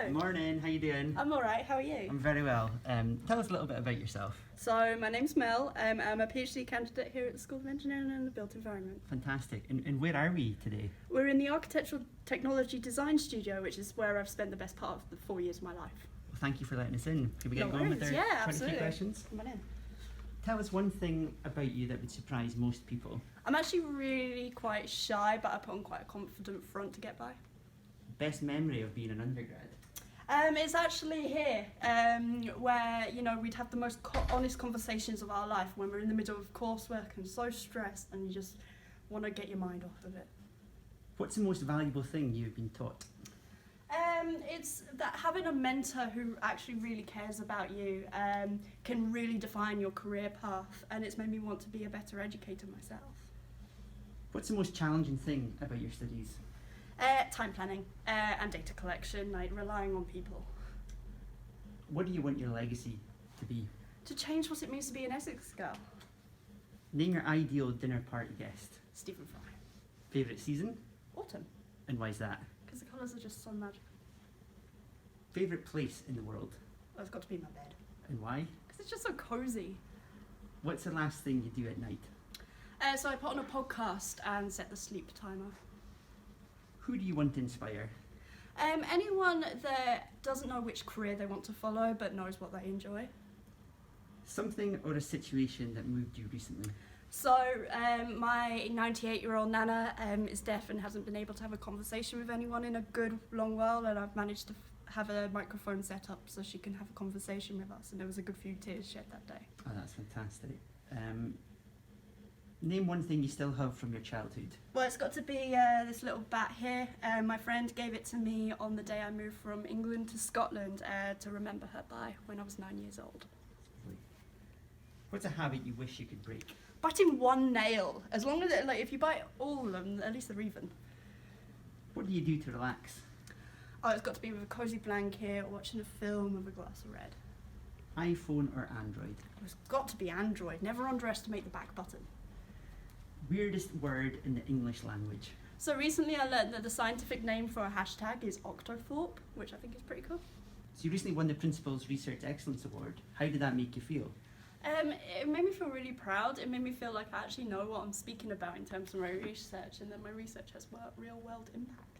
hello. Morning, how you doing? I'm alright, how are you? I'm very well. Tell us a little bit about yourself. So, my name's Mel. I'm a PhD candidate here at the School of Engineering and the Built Environment. Fantastic. And where are we today? We're in the Architectural Technology Design Studio, which is where I've spent the best part of the 4 years of my life. Well, thank you for letting us in. Can we get No going with worries. our Yeah, 23 absolutely. questions? Come on in. Tell us one thing about you that would surprise most people. I'm actually really quite shy, but I put on quite a confident front to get by. Best memory of being an undergrad? It's actually here, where, we'd have the most honest conversations of our life when we're in the middle of coursework and so stressed and you just want to get your mind off of it. What's the most valuable thing you've been taught? It's that having a mentor who actually really cares about you can really define your career path, and it's made me want to be a better educator myself. What's the most challenging thing about your studies? Time planning and data collection, like relying on people. What do you want your legacy to be? To change what it means to be an Essex girl. Name your ideal dinner party guest. Stephen Fry. Favourite season? Autumn. And why is that? Because the colours are just so magical. Favourite place in the world? Well, it's got to be my bed. And why? Because it's just so cosy. What's the last thing you do at night? So I put on a podcast and set the sleep timer. Who do you want to inspire? Anyone that doesn't know which career they want to follow but knows what they enjoy. Something or a situation that moved you recently? So my 98-year-old nana is deaf and hasn't been able to have a conversation with anyone in a good long while, and I've managed to have a microphone set up so she can have a conversation with us, and there was a good few tears shed that day. Oh, that's fantastic. Name one thing you still have from your childhood. Well, it's got to be this little bat here. My friend gave it to me on the day I moved from England to Scotland to remember her by when I was 9 years old. What's a habit you wish you could break? Biting one nail. As long as if you bite all of them, at least they're even. What do you do to relax? Oh, it's got to be with a cosy blanket or watching a film with a glass of red. iPhone or Android? It's got to be Android. Never underestimate the back button. Weirdest word in the English language? So recently I learned that the scientific name for a hashtag is octothorpe, which I think is pretty cool. So you recently won the Principal's Research Excellence Award. How did that make you feel? It made me feel really proud. It made me feel like I actually know what I'm speaking about in terms of my research, and that my research has real world impact.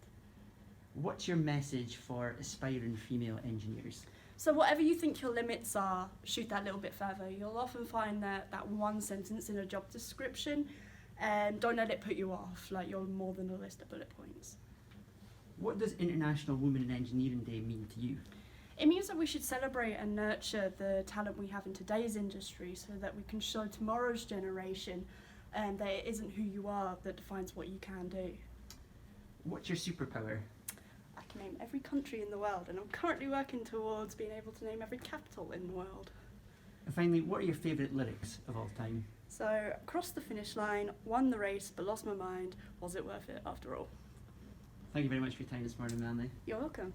What's your message for aspiring female engineers? So whatever you think your limits are, shoot that little bit further. You'll often find that one sentence in a job description, and don't let it put you off, like you're more than a list of bullet points. What does International Women in Engineering Day mean to you? It means that we should celebrate and nurture the talent we have in today's industry so that we can show tomorrow's generation that it isn't who you are that defines what you can do. What's your superpower? I can name every country in the world, and I'm currently working towards being able to name every capital in the world. And finally, what are your favourite lyrics of all time? So, crossed the finish line, won the race, but lost my mind. Was it worth it after all? Thank you very much for your time this morning, Melanie. You're welcome.